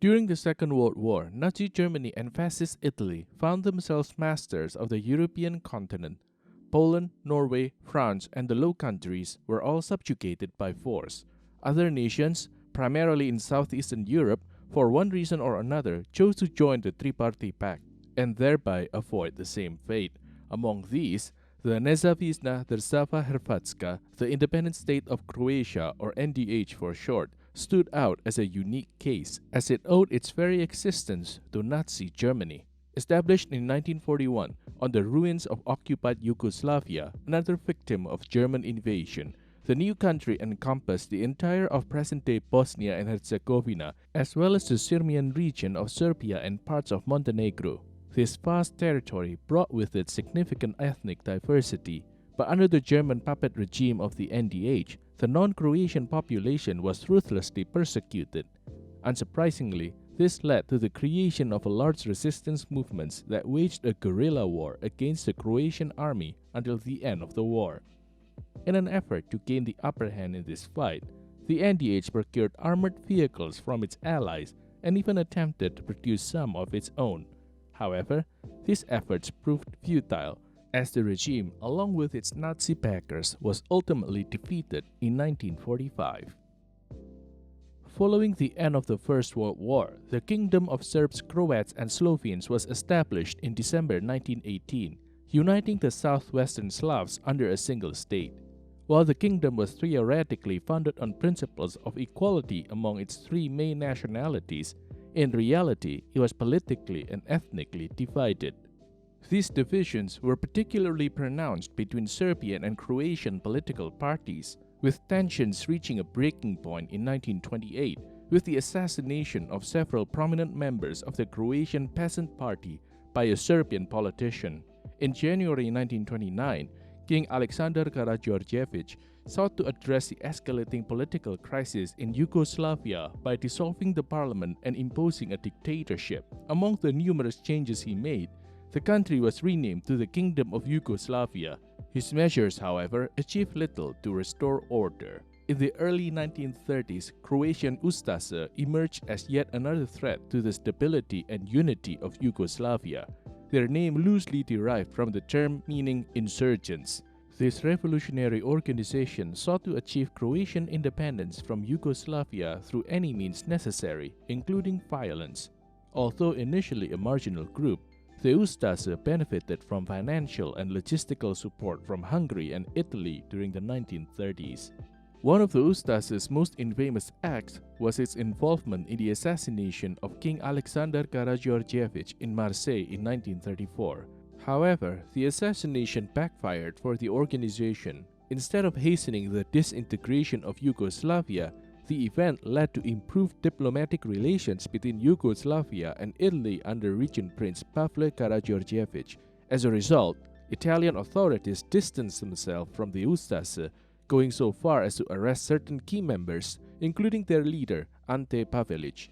During the Second World War, Nazi Germany and Fascist Italy found themselves masters of the European continent. Poland, Norway, France, and the Low Countries were all subjugated by force. Other nations, primarily in Southeastern Europe, for one reason or another, chose to join the Tripartite Pact and thereby avoid the same fate. Among these, the Nezavisna Država Hrvatska, the Independent State of Croatia, or NDH for short, stood out as a unique case, as it owed its very existence to Nazi Germany. Established in 1941 on the ruins of occupied Yugoslavia, another victim of German invasion, the new country encompassed the entire of present-day Bosnia and Herzegovina, as well as the Syrmian region of Serbia and parts of Montenegro. This vast territory brought with it significant ethnic diversity, but under the German puppet regime of the NDH, the non-Croatian population was ruthlessly persecuted. Unsurprisingly, this led to the creation of a large resistance movement that waged a guerrilla war against the Croatian army until the end of the war. In an effort to gain the upper hand in this fight, the NDH procured armored vehicles from its allies and even attempted to produce some of its own. However, these efforts proved futile, as the regime, along with its Nazi backers, was ultimately defeated in 1945. Following the end of the First World War, the Kingdom of Serbs, Croats, and Slovenes was established in December 1918, uniting the southwestern Slavs under a single state. While the kingdom was theoretically founded on principles of equality among its three main nationalities, in reality, it was politically and ethnically divided. These divisions were particularly pronounced between Serbian and Croatian political parties, with tensions reaching a breaking point in 1928 with the assassination of several prominent members of the Croatian Peasant Party by a Serbian politician. In January 1929, King Aleksandar Karađorđević sought to address the escalating political crisis in Yugoslavia by dissolving the parliament and imposing a dictatorship. Among the numerous changes he made, the country was renamed to the Kingdom of Yugoslavia. His measures, however, achieved little to restore order. In the early 1930s, Croatian Ustaše emerged as yet another threat to the stability and unity of Yugoslavia, their name loosely derived from the term meaning insurgents. This revolutionary organization sought to achieve Croatian independence from Yugoslavia through any means necessary, including violence. Although initially a marginal group, the Ustaše benefited from financial and logistical support from Hungary and Italy during the 1930s. One of the Ustaše's most infamous acts was its involvement in the assassination of King Aleksandar Karađorđević in Marseille in 1934. However, the assassination backfired for the organization. Instead of hastening the disintegration of Yugoslavia, the event led to improved diplomatic relations between Yugoslavia and Italy under Regent Prince Pavle Karađorđević. As a result, Italian authorities distanced themselves from the Ustaše, going so far as to arrest certain key members, including their leader, Ante Pavelić.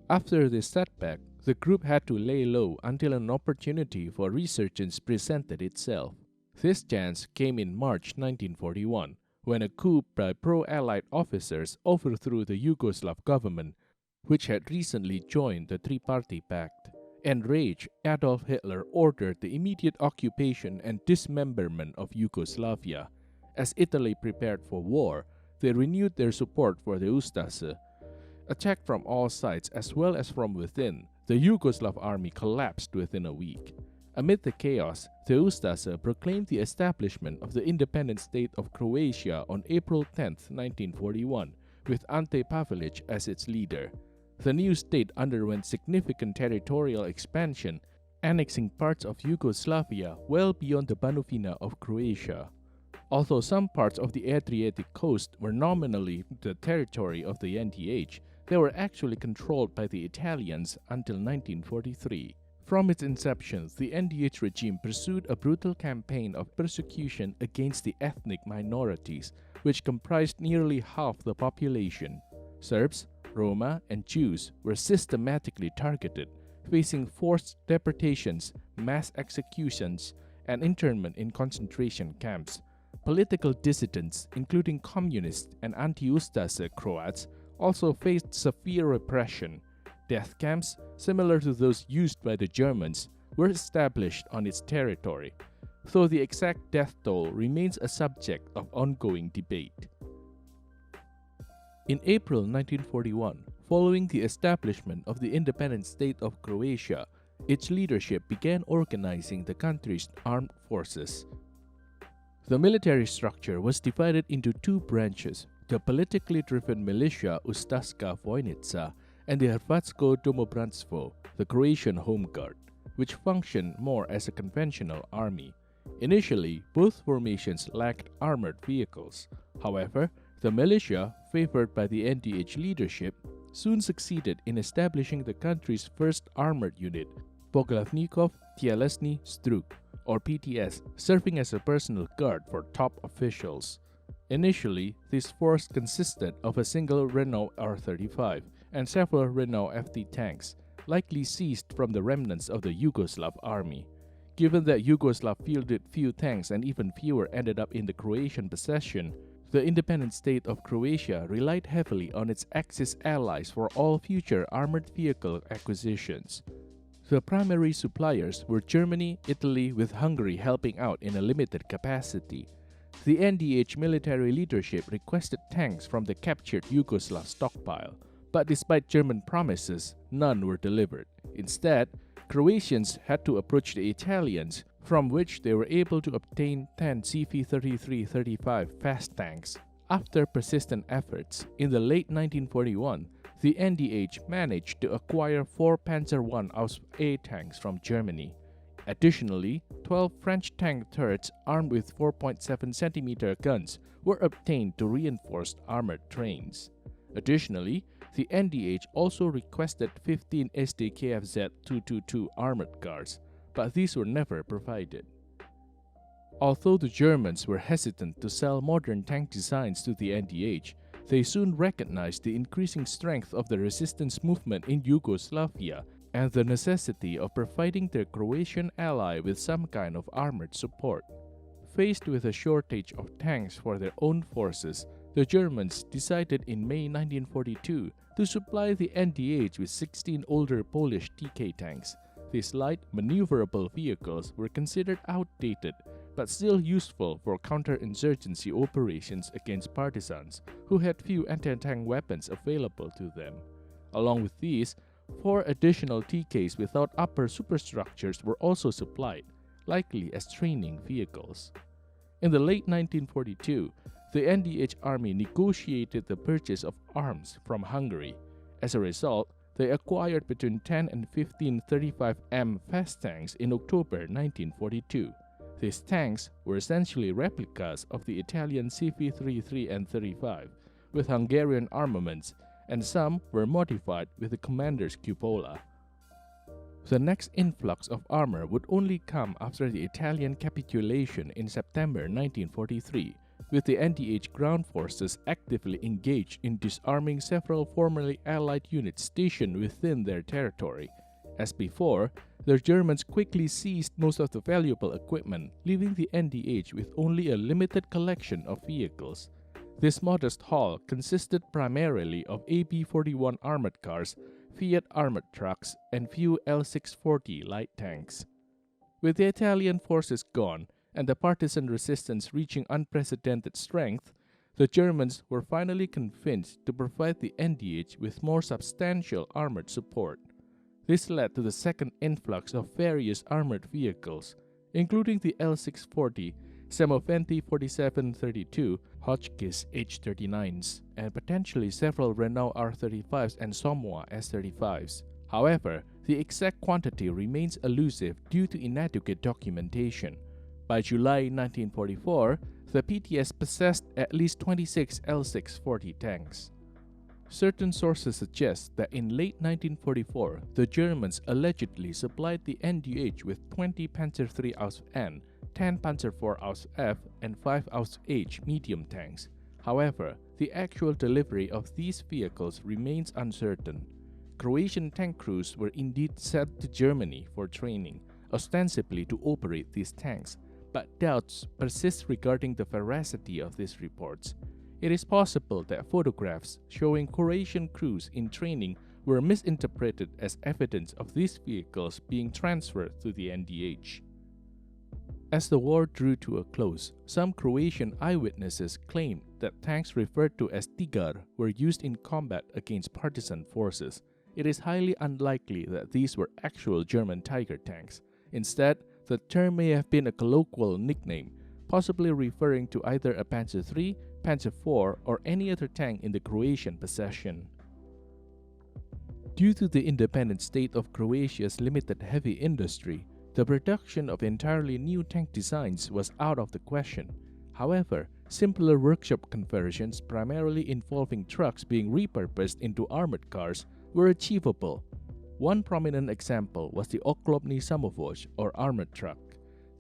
After this setback, the group had to lay low until an opportunity for resurgence presented itself. This chance came in March 1941, when a coup by pro-Allied officers overthrew the Yugoslav government, which had recently joined the Tripartite Pact. Enraged, Adolf Hitler ordered the immediate occupation and dismemberment of Yugoslavia. As Italy prepared for war, they renewed their support for the Ustaše. Attacked from all sides as well as from within, the Yugoslav army collapsed within a week. Amid the chaos, the Ustaše proclaimed the establishment of the Independent State of Croatia on April 10, 1941, with Ante Pavelić as its leader. The new state underwent significant territorial expansion, annexing parts of Yugoslavia well beyond the Banovina of Croatia. Although some parts of the Adriatic coast were nominally the territory of the NDH, they were actually controlled by the Italians until 1943. From its inception, the NDH regime pursued a brutal campaign of persecution against the ethnic minorities, which comprised nearly half the population. Serbs, Roma, and Jews were systematically targeted, facing forced deportations, mass executions, and internment in concentration camps. Political dissidents, including communists and anti-Ustaše Croats, also faced severe repression. Death camps, similar to those used by the Germans, were established on its territory, though the exact death toll remains a subject of ongoing debate. In April 1941, following the establishment of the Independent State of Croatia, its leadership began organizing the country's armed forces. The military structure was divided into two branches: the politically driven militia Ustaška Vojnica and the Hrvatsko Domobranstvo, the Croatian Home Guard, which functioned more as a conventional army. Initially, both formations lacked armored vehicles. However, the militia, favored by the NDH leadership, soon succeeded in establishing the country's first armored unit, Poglavnikov Tjelesni Struk, or PTS, serving as a personal guard for top officials. Initially, this force consisted of a single Renault R-35 and several Renault FT tanks, likely seized from the remnants of the Yugoslav army. Given that Yugoslav fielded few tanks and even fewer ended up in the Croatian possession, the independent state of Croatia relied heavily on its Axis allies for all future armored vehicle acquisitions. The primary suppliers were Germany, Italy, with Hungary helping out in a limited capacity. The NDH military leadership requested tanks from the captured Yugoslav stockpile, but despite German promises, none were delivered. Instead, Croatians had to approach the Italians, from which they were able to obtain 10 CV-33-35 fast tanks. After persistent efforts, in the late 1941, the NDH managed to acquire 4 Panzer I Aus A tanks from Germany. Additionally, 12 French tank turrets armed with 4.7 cm guns were obtained to reinforce armored trains. Additionally, the NDH also requested 15 SDKFZ-222 armored cars, but these were never provided. Although the Germans were hesitant to sell modern tank designs to the NDH, they soon recognized the increasing strength of the resistance movement in Yugoslavia and the necessity of providing their Croatian ally with some kind of armored support. Faced with a shortage of tanks for their own forces, the Germans decided in May 1942 to supply the NDH with 16 older Polish TK tanks. These light, maneuverable vehicles were considered outdated, but still useful for counterinsurgency operations against partisans who had few anti-tank weapons available to them. Along with these, 4 additional TKs without upper superstructures were also supplied, likely as training vehicles. In the late 1942, the NDH army negotiated the purchase of arms from Hungary. As a result, they acquired between 10 and 15 35M fast tanks in October 1942. These tanks were essentially replicas of the Italian CV-33 and 35, with Hungarian armaments, and some were modified with the commander's cupola. The next influx of armor would only come after the Italian capitulation in September 1943, with the NDH ground forces actively engaged in disarming several formerly Allied units stationed within their territory. As before, the Germans quickly seized most of the valuable equipment, leaving the NDH with only a limited collection of vehicles. This modest haul consisted primarily of AB-41 armored cars, Fiat armored trucks, and few L-640 light tanks. With the Italian forces gone, and the partisan resistance reaching unprecedented strength, the Germans were finally convinced to provide the NDH with more substantial armored support. This led to the second influx of various armored vehicles, including the L-640, Semoventi 4732, Hotchkiss H-39s, and potentially several Renault R-35s and Somoa S-35s. However, the exact quantity remains elusive due to inadequate documentation. By July 1944, the PTS possessed at least 26 L-640 tanks. Certain sources suggest that in late 1944, the Germans allegedly supplied the NDH with 20 Panzer III Aus N, 10 Panzer IV Aus F, and 5 Aus H medium tanks. However, the actual delivery of these vehicles remains uncertain. Croatian tank crews were indeed sent to Germany for training, ostensibly to operate these tanks, but doubts persist regarding the veracity of these reports. It is possible that photographs showing Croatian crews in training were misinterpreted as evidence of these vehicles being transferred to the NDH. As the war drew to a close, some Croatian eyewitnesses claimed that tanks referred to as Tigar were used in combat against partisan forces. It is highly unlikely that these were actual German Tiger tanks. Instead, the term may have been a colloquial nickname, possibly referring to either a Panzer III, Panzer IV, or any other tank in the Croatian possession. Due to the independent state of Croatia's limited heavy industry, the production of entirely new tank designs was out of the question. However, simpler workshop conversions, primarily involving trucks being repurposed into armored cars, were achievable. One prominent example was the Oklopny Samovoz, or armored truck.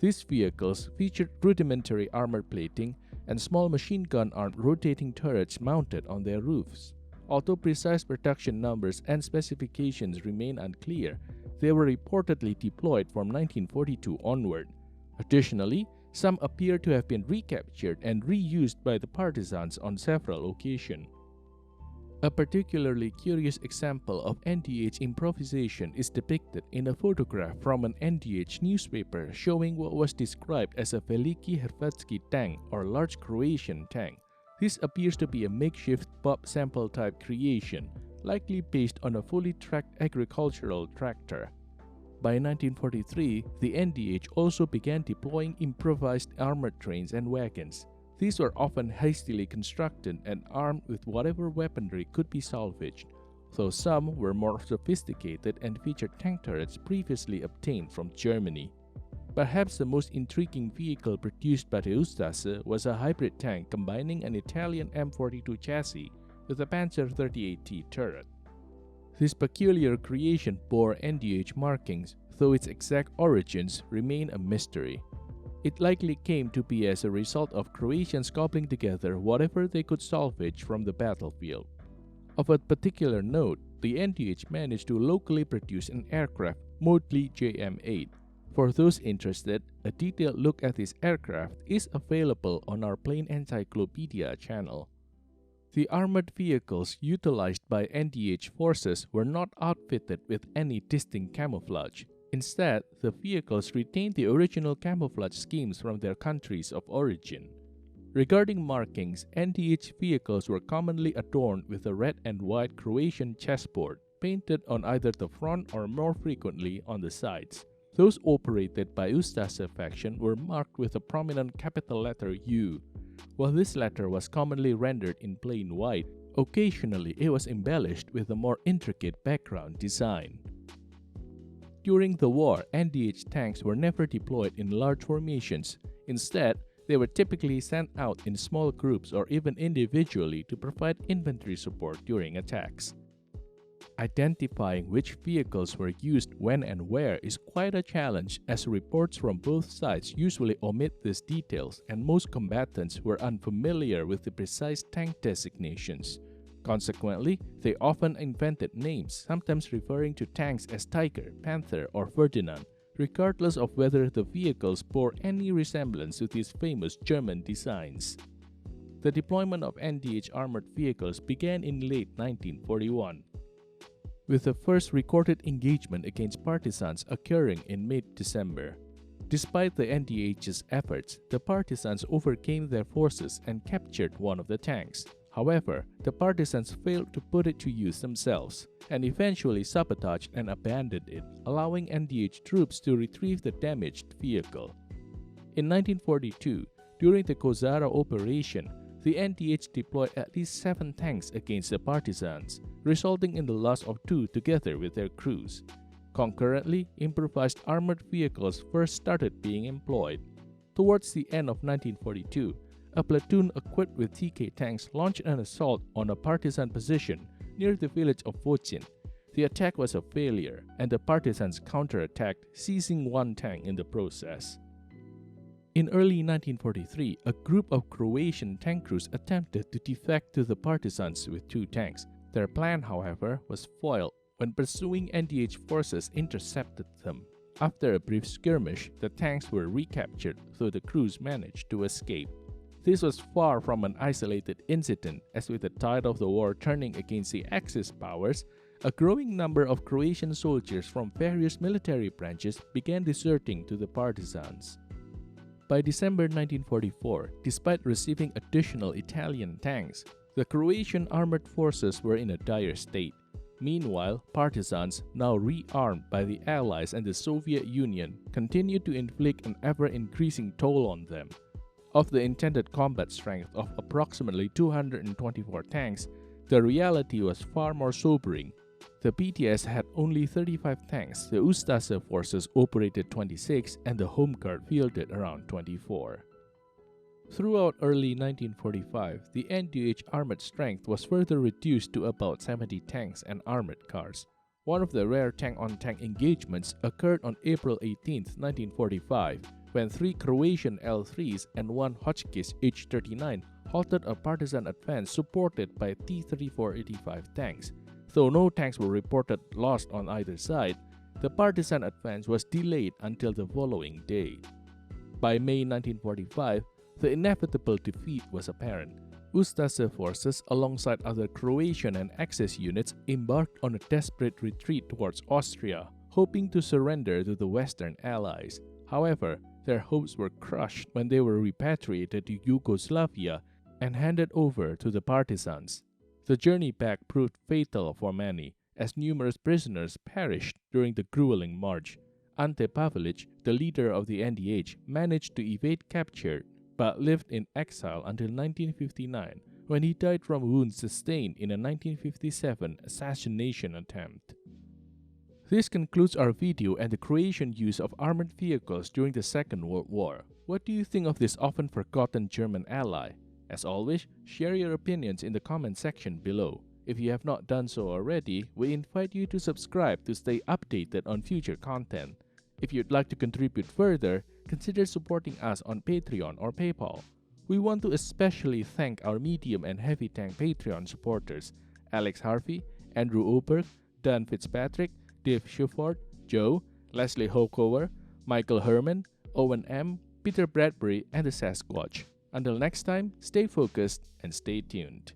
These vehicles featured rudimentary armor plating and small machine gun-armed rotating turrets mounted on their roofs. Although precise production numbers and specifications remain unclear, they were reportedly deployed from 1942 onward. Additionally, some appear to have been recaptured and reused by the partisans on several occasions. A particularly curious example of NDH improvisation is depicted in a photograph from an NDH newspaper showing what was described as a Veliki Hrvatski tank or large Croatian tank. This appears to be a makeshift Bob sample type creation, likely based on a fully tracked agricultural tractor. By 1943, the NDH also began deploying improvised armored trains and wagons. These were often hastily constructed and armed with whatever weaponry could be salvaged, though some were more sophisticated and featured tank turrets previously obtained from Germany. Perhaps the most intriguing vehicle produced by the Ustase was a hybrid tank combining an Italian M42 chassis with a Panzer 38T turret. This peculiar creation bore NDH markings, though its exact origins remain a mystery. It likely came to be as a result of Croatians cobbling together whatever they could salvage from the battlefield. Of a particular note, the NDH managed to locally produce an aircraft, Modli JM-8. For those interested, a detailed look at this aircraft is available on our Plain Encyclopedia channel. The armored vehicles utilized by NDH forces were not outfitted with any distinct camouflage. Instead, the vehicles retained the original camouflage schemes from their countries of origin. Regarding markings, NDH vehicles were commonly adorned with a red and white Croatian chessboard, painted on either the front or more frequently on the sides. Those operated by Ustase faction were marked with a prominent capital letter U. While this letter was commonly rendered in plain white, occasionally it was embellished with a more intricate background design. During the war, NDH tanks were never deployed in large formations. Instead, they were typically sent out in small groups or even individually to provide infantry support during attacks. Identifying which vehicles were used when and where is quite a challenge, as reports from both sides usually omit these details and most combatants were unfamiliar with the precise tank designations. Consequently, they often invented names, sometimes referring to tanks as Tiger, Panther, or Ferdinand, regardless of whether the vehicles bore any resemblance to these famous German designs. The deployment of NDH armored vehicles began in late 1941, with the first recorded engagement against partisans occurring in mid-December. Despite the NDH's efforts, the partisans overcame their forces and captured one of the tanks. However, the partisans failed to put it to use themselves, and eventually sabotaged and abandoned it, allowing NDH troops to retrieve the damaged vehicle. In 1942, during the Kozara operation, the NDH deployed at least 7 tanks against the partisans, resulting in the loss of 2 together with their crews. Concurrently, improvised armored vehicles first started being employed. Towards the end of 1942, a platoon equipped with TK tanks launched an assault on a partisan position near the village of Vocin. The attack was a failure, and the partisans counterattacked, seizing 1 tank in the process. In early 1943, a group of Croatian tank crews attempted to defect to the partisans with 2 tanks. Their plan, however, was foiled when pursuing NDH forces intercepted them. After a brief skirmish, the tanks were recaptured, though the crews managed to escape. This was far from an isolated incident, as with the tide of the war turning against the Axis powers, a growing number of Croatian soldiers from various military branches began deserting to the partisans. By December 1944, despite receiving additional Italian tanks, the Croatian armored forces were in a dire state. Meanwhile, partisans, now rearmed by the Allies and the Soviet Union, continued to inflict an ever-increasing toll on them. Of the intended combat strength of approximately 224 tanks, the reality was far more sobering. The PTS had only 35 tanks, the Ustase forces operated 26, and the Home Guard fielded around 24. Throughout early 1945, the NDH armored strength was further reduced to about 70 tanks and armored cars. One of the rare tank-on-tank engagements occurred on April 18, 1945, when 3 Croatian L3s and 1 Hotchkiss H-39 halted a partisan advance supported by T-3485 tanks. Though no tanks were reported lost on either side, the partisan advance was delayed until the following day. By May 1945, the inevitable defeat was apparent. Ustase forces, alongside other Croatian and Axis units, embarked on a desperate retreat towards Austria, hoping to surrender to the Western Allies. However, their hopes were crushed when they were repatriated to Yugoslavia and handed over to the partisans. The journey back proved fatal for many, as numerous prisoners perished during the grueling march. Ante Pavelic, the leader of the NDH, managed to evade capture but lived in exile until 1959, when he died from wounds sustained in a 1957 assassination attempt. This concludes our video and the Croatian use of armored vehicles during the Second World War. What do you think of this often forgotten German ally? As always, share your opinions in the comment section below. If you have not done so already, we invite you to subscribe to stay updated on future content. If you'd like to contribute further, consider supporting us on Patreon or PayPal. We want to especially thank our medium and heavy tank Patreon supporters: Alex Harvey, Andrew Oberg, Dan Fitzpatrick, Dave Schuford, Joe, Leslie Hokower, Michael Herman, Owen M., Peter Bradbury, and the Sasquatch. Until next time, stay focused and stay tuned.